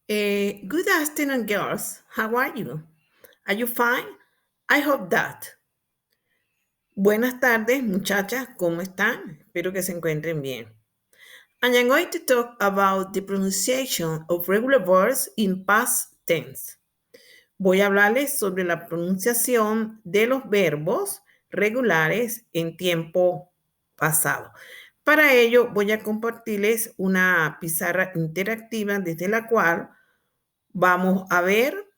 Good afternoon, girls. How are you? Are you fine? I hope that. Buenas tardes, muchachas. ¿Cómo están? Espero que se encuentren bien. And I'm going to talk about the pronunciation of regular verbs in past tense. Voy a hablarles sobre la pronunciación de los verbos regulares en tiempo pasado. Para ello, voy a compartirles una pizarra interactiva desde la cual vamos a ver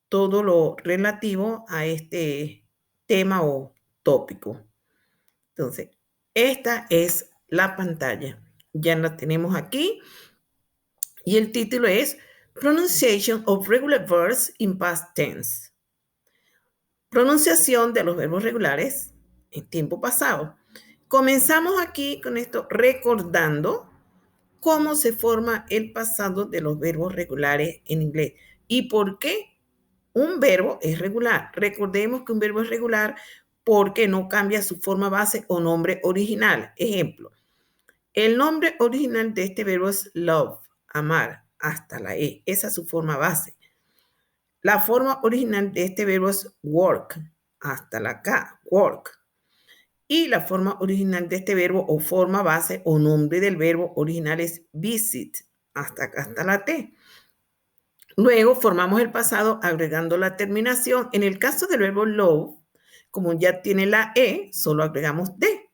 todo lo relativo a este tema o tópico. Entonces, esta es la pantalla. Ya la tenemos aquí y el título es Pronunciation of Regular Verbs in Past Tense. Pronunciación de los verbos regulares en tiempo pasado. Comenzamos aquí con esto recordando cómo se forma el pasado de los verbos regulares en inglés y por qué un verbo es regular. Recordemos que un verbo es regular porque no cambia su forma base o nombre original. Ejemplo, el nombre original de este verbo es love, amar, hasta la E. Esa es su forma base. La forma original de este verbo es work, hasta la K, work. Y la forma original de este verbo o forma base o nombre del verbo original es visit, hasta la T. Luego formamos el pasado agregando la terminación. En el caso del verbo love, como ya tiene la E, solo agregamos D.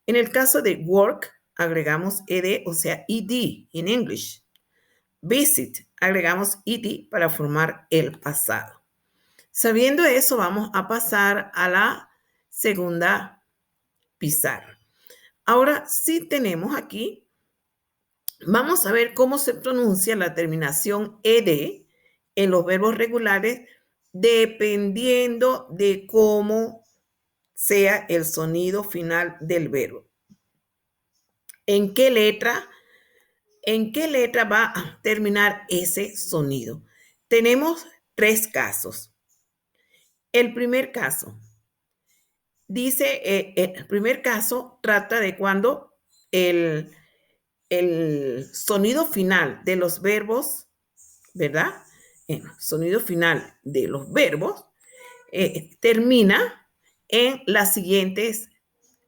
En el caso de work, agregamos ED, o sea, ED en English. Visit, agregamos ED para formar el pasado. Sabiendo eso, vamos a pasar a la segunda pizarra. Ahora sí tenemos aquí, vamos a ver cómo se pronuncia la terminación ED en los verbos regulares dependiendo de cómo sea el sonido final del verbo. ¿En qué letra va a terminar ese sonido? Tenemos tres casos. El primer caso dice, el primer caso trata de cuando el sonido final de los verbos, ¿verdad? El sonido final de los verbos termina en las siguientes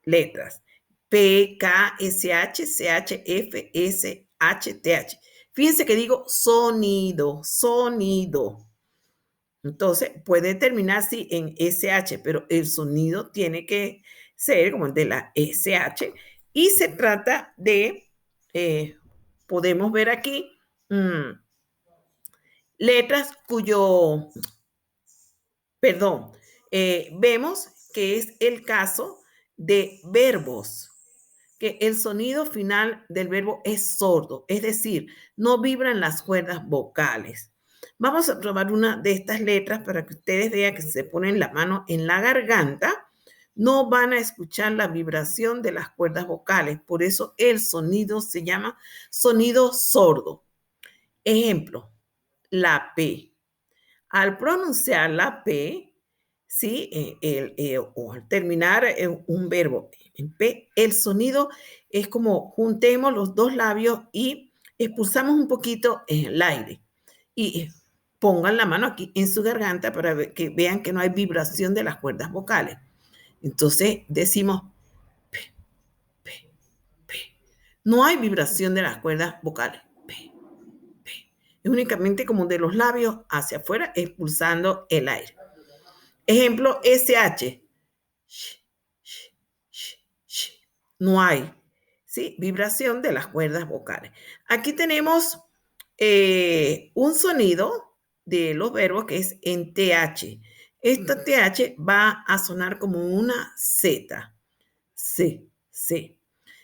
letras. P, K, S, H, C, H, F, S, H, T, H. Fíjense que digo sonido, sonido. Entonces, puede terminar sí en SH, pero el sonido tiene que ser como el de la SH. Y se trata de, podemos ver aquí, letras perdón, vemos que es el caso de verbos, que el sonido final del verbo es sordo, es decir, no vibran las cuerdas vocales. Vamos a probar una de estas letras para que ustedes vean que si se ponen la mano en la garganta, no van a escuchar la vibración de las cuerdas vocales. Por eso el sonido se llama sonido sordo. Ejemplo, la P. Al pronunciar la P, ¿sí? O al terminar un verbo en P, el sonido es como juntemos los dos labios y expulsamos un poquito el aire. Y pongan la mano aquí en su garganta para que vean que no hay vibración de las cuerdas vocales. Entonces decimos P, P, P. No hay vibración de las cuerdas vocales. P, P. Es únicamente como de los labios hacia afuera expulsando el aire. Ejemplo, SH. No hay, ¿sí? Vibración de las cuerdas vocales. Aquí tenemos un sonido de los verbos que es en TH. Esta TH va a sonar como una Z. C, C.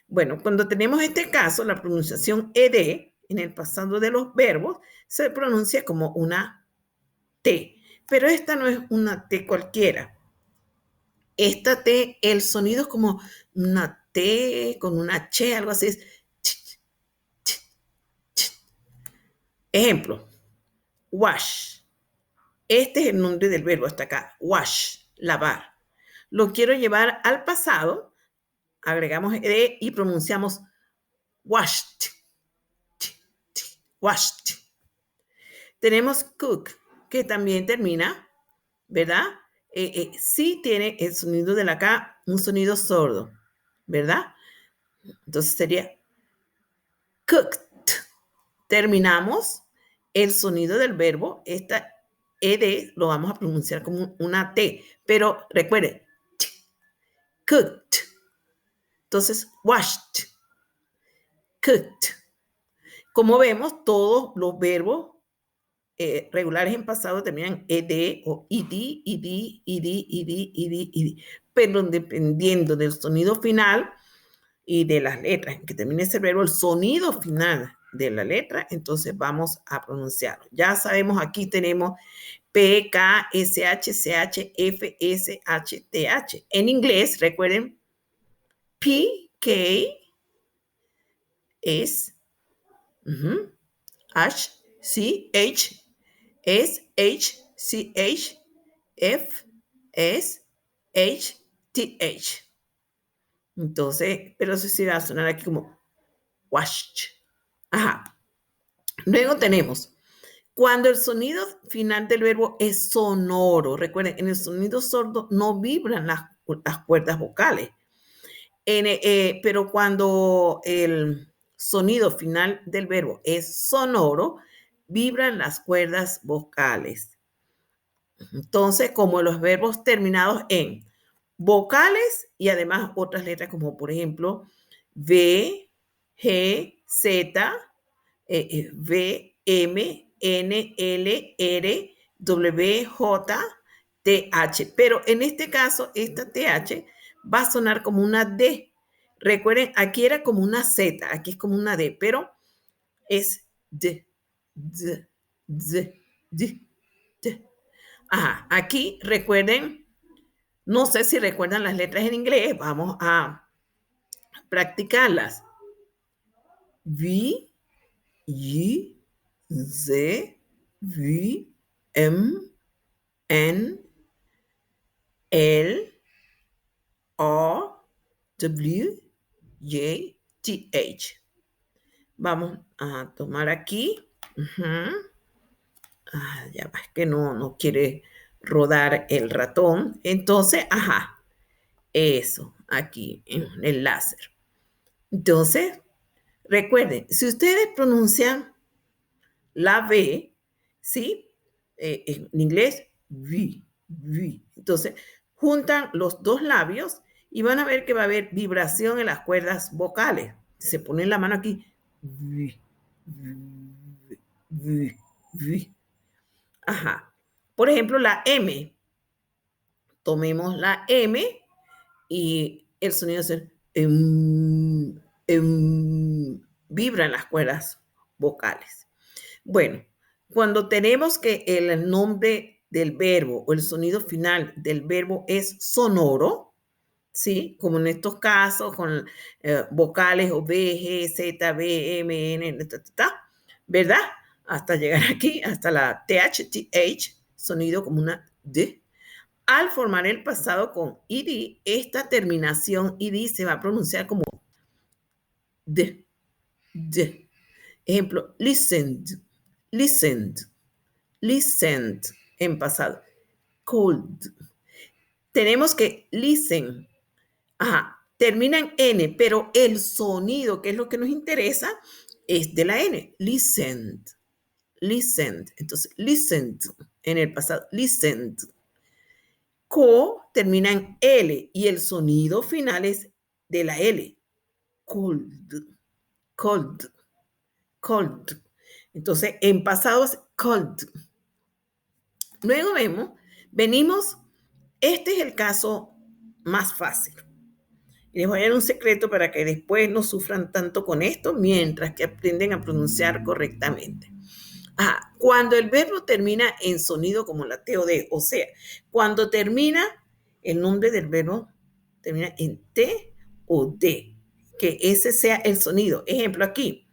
Bueno, cuando tenemos este caso, la pronunciación ED en el pasado de los verbos se pronuncia como una T. Pero esta no es una T cualquiera. Esta T, el sonido es como una T con una H, algo así. Es ejemplo, wash. Este es el nombre del verbo hasta acá. Wash, lavar. Lo quiero llevar al pasado. Agregamos ed y pronunciamos washed. Washed. Tenemos cook, que también termina, ¿verdad? Sí tiene el sonido de la K, un sonido sordo, ¿verdad? Entonces sería cooked. Terminamos el sonido del verbo, esta ed lo vamos a pronunciar como una T, pero recuerde, cooked. Entonces, washed, cooked. Como vemos, todos los verbos regulares en pasado terminan ed o id. Pero dependiendo del sonido final y de las letras en que termine ese verbo, el sonido final de la letra, entonces vamos a pronunciarlo. Ya sabemos, aquí tenemos P, K, S, H, C, H, F, S, H, T, H. En inglés, recuerden, P, K, S, H, C, H, S, H, C, H, F, S, H, T, H. Entonces, pero eso sí va a sonar aquí como wash. Ajá. Luego tenemos, cuando el sonido final del verbo es sonoro, recuerden, en el sonido sordo no vibran las cuerdas vocales, pero cuando el sonido final del verbo es sonoro, vibran las cuerdas vocales. Entonces, como los verbos terminados en vocales y además otras letras como por ejemplo V, G, Z, V, M, N, L, R, W, J, T, H. Pero en este caso, esta TH va a sonar como una D. Recuerden, aquí era como una Z, aquí es como una D, pero es D, D, D, D, D. Ajá, aquí recuerden, no sé si recuerdan las letras en inglés, vamos a practicarlas. V, Y, Z, V, M, N, L, O, W, J, T, H. Vamos a tomar aquí. Ya va, es que no quiere rodar el ratón. Entonces, ajá, eso, aquí en el láser. Entonces, recuerden, si ustedes pronuncian la V, ¿sí? En inglés, V, V. Entonces, juntan los dos labios y van a ver que va a haber vibración en las cuerdas vocales. Se ponen la mano aquí, V, V, V, V. Ajá. Por ejemplo, la M. Tomemos la M y el sonido es el vibra en las cuerdas vocales. Bueno, cuando tenemos que el nombre del verbo o el sonido final del verbo es sonoro, ¿sí? Como en estos casos con vocales o B, G, Z, B, M, N, ¿verdad? Hasta llegar aquí, hasta la TH, TH, sonido como una D. Al formar el pasado con id, esta terminación id se va a pronunciar como D, D. Ejemplo, listened, listened, listened en pasado. Cold. Tenemos que listen. Ajá, termina en N, pero el sonido, que es lo que nos interesa, es de la N. Listened, listened. Entonces, listened en el pasado, listened. Co termina en L y el sonido final es de la L. Cold, cold, cold. Entonces, en pasado es cold. Luego venimos, este es el caso más fácil. Y les voy a dar un secreto para que después no sufran tanto con esto mientras que aprenden a pronunciar correctamente. Cuando el verbo termina en sonido como la T o D, o sea, cuando termina el nombre del verbo termina en T o D, que ese sea el sonido. Ejemplo aquí,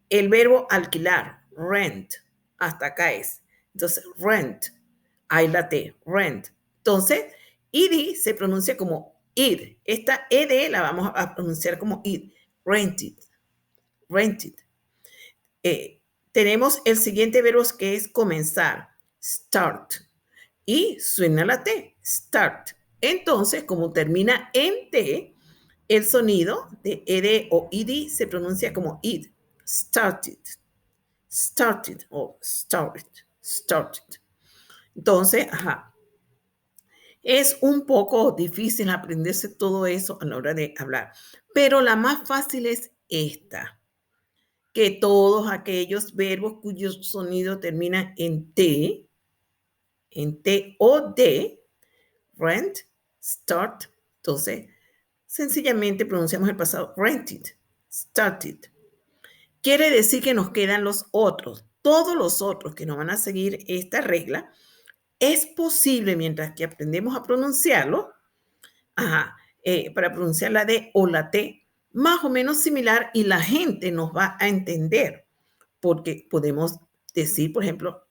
el verbo alquilar, rent, hasta acá es. Entonces, rent, hay la T, rent. Entonces, id se pronuncia como id. Esta ed la vamos a pronunciar como id, rented, rented. tenemos el siguiente verbo que es comenzar, start, y suena la T, start. Entonces, como termina en T, el sonido de ed o id se pronuncia como id, started, started o started, started. Entonces, es un poco difícil aprenderse todo eso a la hora de hablar, pero la más fácil es esta, que todos aquellos verbos cuyo sonido termina en T o D, rent, start, entonces sencillamente pronunciamos el pasado rented, started. Quiere decir que nos quedan los otros. Todos los otros que no van a seguir esta regla, es posible mientras que aprendemos a pronunciarlo, para pronunciar la D o la T, más o menos similar y la gente nos va a entender. Porque podemos decir, por ejemplo,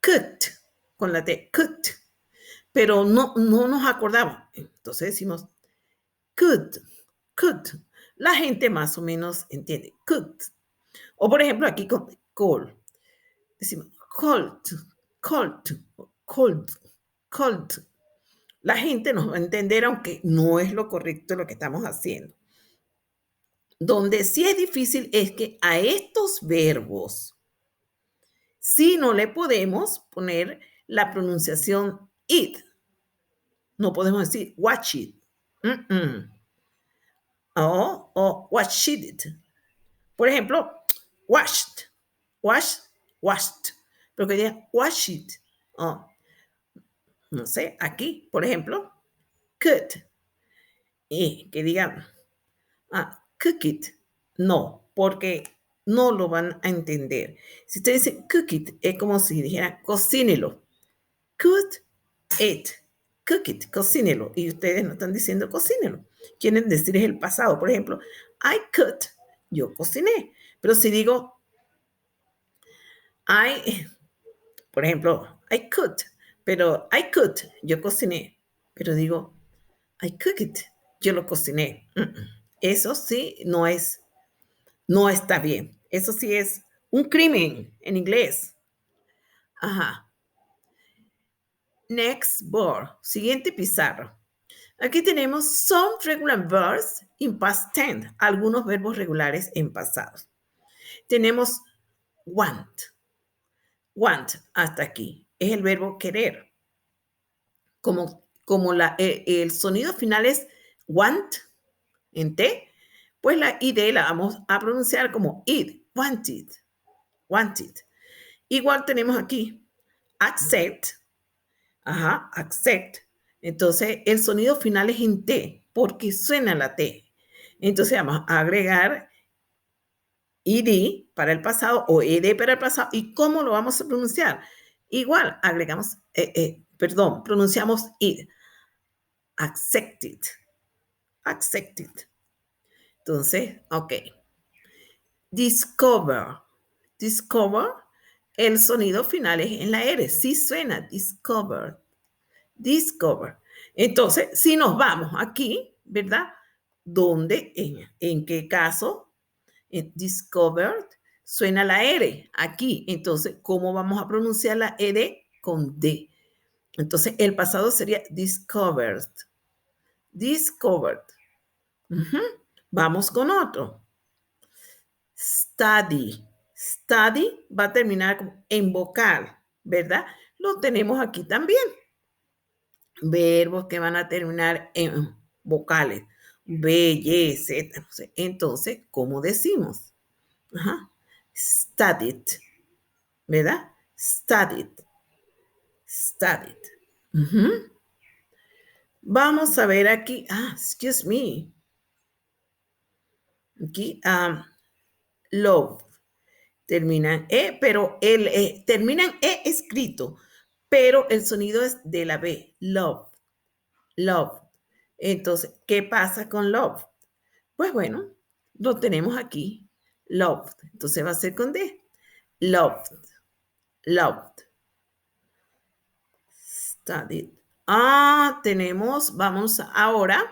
could, con la T, could, pero no nos acordamos. Entonces decimos could, could. La gente más o menos entiende, could. O por ejemplo aquí con cold, decimos cold, cold, cold, cold. La gente nos va a entender aunque no es lo correcto lo que estamos haciendo. Donde sí es difícil es que a estos verbos sí no le podemos poner la pronunciación it. No podemos decir watch it. O watch it. Por ejemplo, washed, washed, washed. Pero que diga wash it. Oh, no sé, aquí, por ejemplo, could. Y que digan, cook it. No, porque no lo van a entender. Si usted dice cook it, es como si dijera cocínelo. Cook it. Cook it, cocínelo. Y ustedes no están diciendo cocínelo. Quieren decir es el pasado. Por ejemplo, I cooked. Yo cociné. Pero si digo, por ejemplo, I cooked. Pero I cooked. Yo cociné. Pero digo, I cooked. Yo lo cociné. Eso sí no está bien. Eso sí es un crimen en inglés. Next board. Siguiente pizarra. Aquí tenemos some regular verbs in past tense. Algunos verbos regulares en pasado. Tenemos want. Want hasta aquí. Es el verbo querer. Como el sonido final es want en T, pues la ID la vamos a pronunciar como it, wanted, wanted. Igual tenemos aquí accept, accept. Entonces el sonido final es en T, porque suena la T. Entonces vamos a agregar id para el pasado o ed para el pasado. ¿Y cómo lo vamos a pronunciar? Igual agregamos, pronunciamos id. Accepted, accepted. Entonces, ok. Discover. Discover, el sonido final es en la R. Sí suena, discover. Discover. Entonces, si nos vamos aquí, ¿verdad? ¿Dónde? ¿En qué caso? Discovered suena la R aquí. Entonces, ¿cómo vamos a pronunciar la R? Con D. Entonces, el pasado sería discovered. Discovered. Vamos con otro. Study. Study va a terminar en vocal, ¿verdad? Lo tenemos aquí también. Verbos que van a terminar en vocales. B, Y, Z. Entonces, ¿cómo decimos? Studied, ¿verdad? Studied. Studied. Vamos a ver aquí. Excuse me. Aquí, love. Terminan pero terminan escrito, pero el sonido es de la B, love, love. Entonces, ¿qué pasa con love? Pues bueno, lo tenemos aquí, loved. Entonces va a ser con D, loved, loved. Studied. Tenemos, vamos ahora,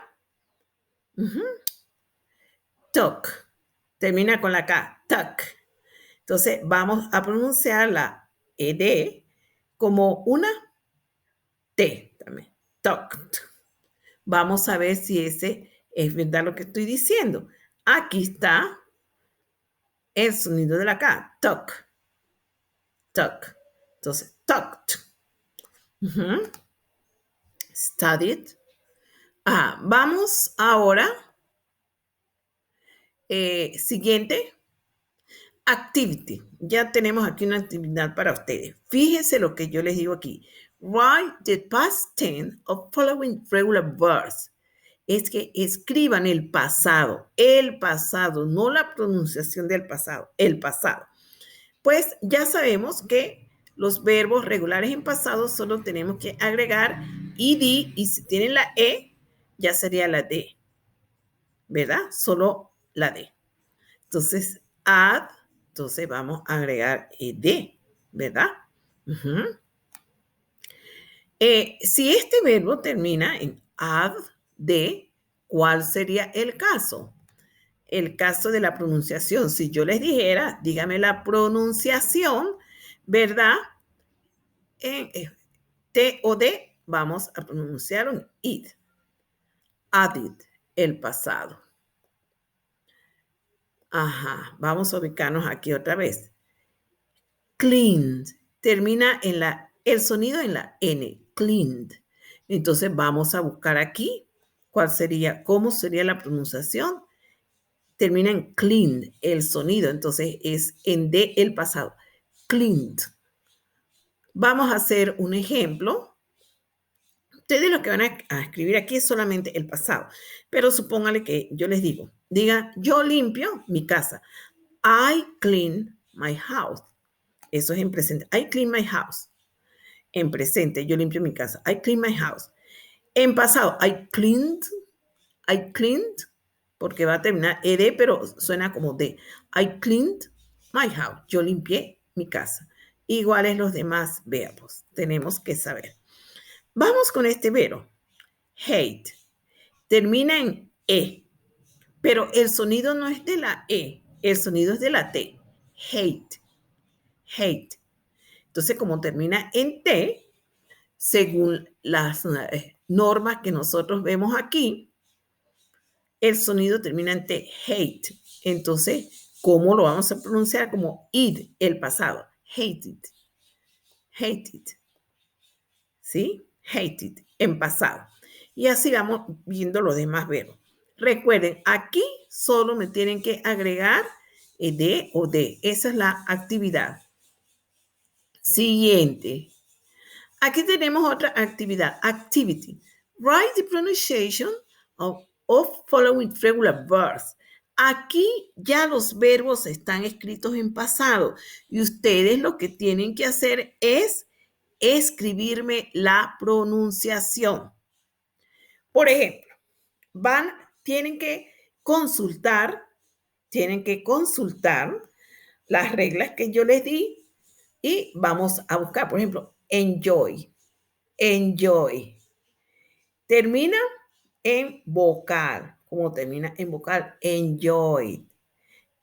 talk. Termina con la K, talk. Entonces vamos a pronunciar la ed como una T también. Talked. Vamos a ver si ese es verdad lo que estoy diciendo. Aquí está el sonido de la K. Talk. Talk. Entonces, talked. Studied. Vamos ahora. Siguiente. Activity. Ya tenemos aquí una actividad para ustedes. Fíjense lo que yo les digo aquí. Write the past tense of following regular verbs. Es que escriban el pasado, no la pronunciación del pasado, el pasado. Pues ya sabemos que los verbos regulares en pasado solo tenemos que agregar ed y si tienen la e, ya sería la d, ¿verdad? Solo la d. Entonces, add, entonces vamos a agregar ed, ¿verdad? Si este verbo termina en add, de, ¿cuál sería el caso? El caso de la pronunciación. Si yo les dijera, dígame la pronunciación, ¿verdad? En T o D, vamos a pronunciar un id. Added, el pasado. Ajá, vamos a ubicarnos aquí otra vez. Cleaned, termina en el sonido en la N, cleaned. Entonces vamos a buscar aquí cómo sería la pronunciación. Termina en cleaned, el sonido, entonces es en D el pasado. Cleaned. Vamos a hacer un ejemplo. Ustedes lo que van a escribir aquí es solamente el pasado, pero supóngale que yo les diga, yo limpio mi casa. I clean my house. Eso es en presente. I clean my house. En presente, yo limpio mi casa. I clean my house. En pasado, I cleaned, porque va a terminar ed, pero suena como D. I cleaned my house. Yo limpié mi casa. Iguales los demás verbos. Tenemos que saber. Vamos con este verbo. Hate. Termina en E, pero el sonido no es de la E, el sonido es de la T. Hate. Hate. Entonces, como termina en T, según las normas que nosotros vemos aquí, el sonido termina en T, hate. Entonces, ¿cómo lo vamos a pronunciar? Como id, el pasado. Hated. Hated. ¿Sí? Hated, en pasado. Y así vamos viendo los demás verbos. Recuerden, aquí solo me tienen que agregar de o de. Esa es la actividad. Siguiente. Aquí tenemos otra actividad. Activity. Write the pronunciation of following regular verbs. Aquí ya los verbos están escritos en pasado y ustedes lo que tienen que hacer es escribirme la pronunciación. Por ejemplo, tienen que consultar las reglas que yo les di y vamos a buscar, por ejemplo, enjoy. Enjoy. Termina en vocal. Como termina en vocal, enjoy.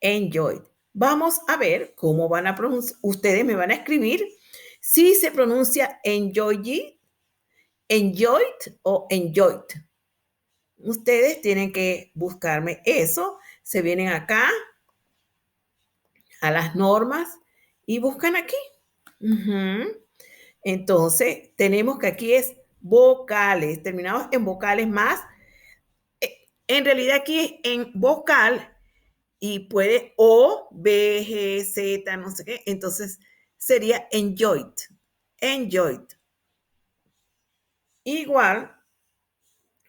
Enjoy. Vamos a ver cómo van a pronunciar. Ustedes me van a escribir si se pronuncia enjoy, enjoyed o enjoyed. Ustedes tienen que buscarme eso. Se vienen acá a las normas y buscan aquí. Entonces, tenemos que aquí es vocales, terminados en vocales más. En realidad aquí es en vocal y puede O, B, G, Z, no sé qué. Entonces, sería enjoyed. Enjoyed. Igual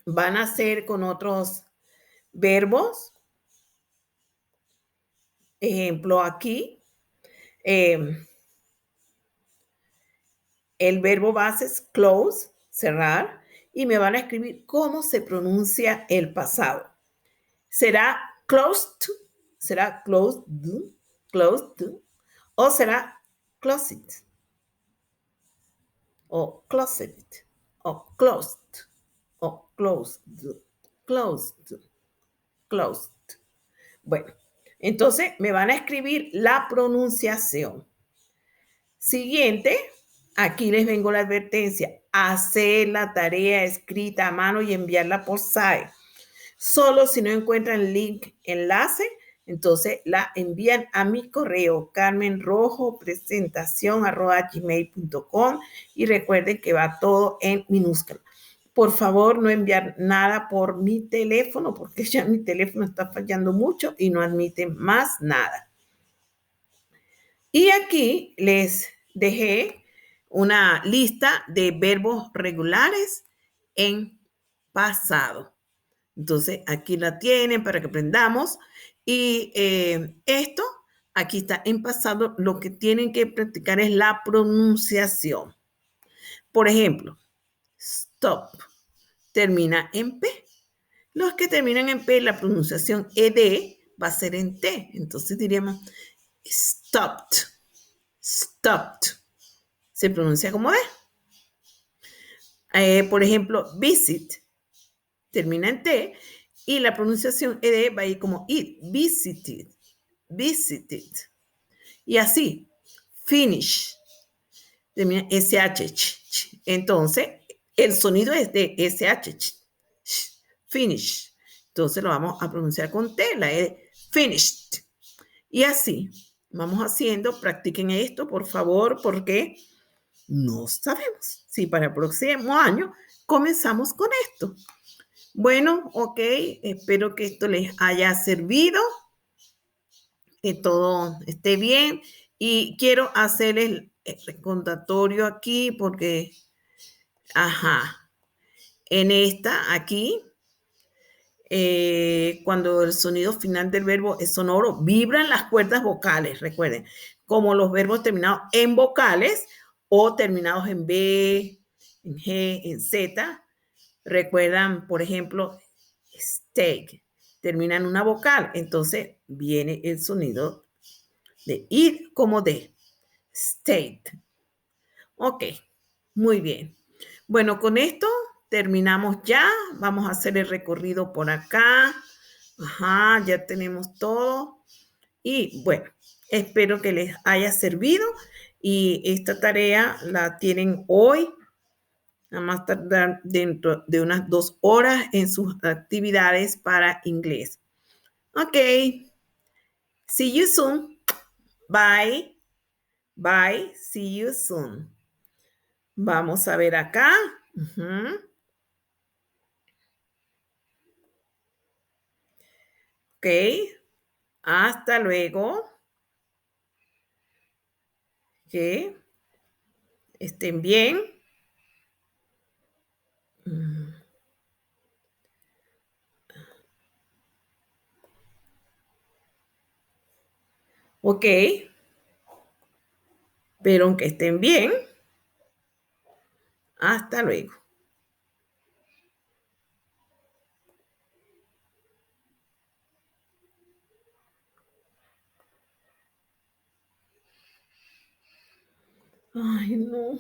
van a ser con otros verbos. Ejemplo aquí. El verbo base es close, cerrar, y me van a escribir cómo se pronuncia el pasado. ¿Será closed? ¿Será closed? ¿Closed? ¿O será closet? ¿O closet? ¿O closed? ¿O closed? Closed. Closed. Bueno, Entonces, me van a escribir la pronunciación. Siguiente, aquí les vengo la advertencia. Hacer la tarea escrita a mano y enviarla por SAE. Solo si no encuentran link, enlace, entonces la envían a mi correo carmenrojopresentación@gmail.com y recuerden que va todo en minúscula. Por favor, no enviar nada por mi teléfono porque ya mi teléfono está fallando mucho y no admite más nada. Y aquí les dejé una lista de verbos regulares en pasado. Entonces, aquí la tienen para que aprendamos. Y esto, aquí está en pasado, lo que tienen que practicar es la pronunciación. Por ejemplo, stop termina en P. Los que terminan en P, la pronunciación ED va a ser en T. Entonces diríamos stopped, stopped. Se pronuncia como D. Por ejemplo, visit termina en T y la pronunciación ED va a ir como it, visited, visited. Y así, finish, termina SH. Entonces, el sonido es de SH, finish. Entonces lo vamos a pronunciar con T, la E, finished. Y así, vamos haciendo, practiquen esto, por favor, porque no sabemos si para el próximo año comenzamos con esto. Bueno, ok, espero que esto les haya servido, que todo esté bien y quiero hacer el recordatorio aquí porque, ajá, en esta, aquí, cuando el sonido final del verbo es sonoro, vibran las cuerdas vocales, recuerden, como los verbos terminados en vocales o terminados en B, en G, en Z. Recuerdan, por ejemplo, steak, termina en una vocal, entonces viene el sonido de ir como de state. Ok, muy bien. Bueno, con esto terminamos ya. Vamos a hacer el recorrido por acá. Ajá, ya tenemos todo. Y bueno, espero que les haya servido. Y esta tarea la tienen hoy, a más tardar dentro de unas 2 horas en sus actividades para inglés. Ok, see you soon. Bye. Bye, see you soon. Vamos a ver acá. Ok, hasta luego. Que estén bien. Ok, pero que estén bien. Hasta luego. Ay, no.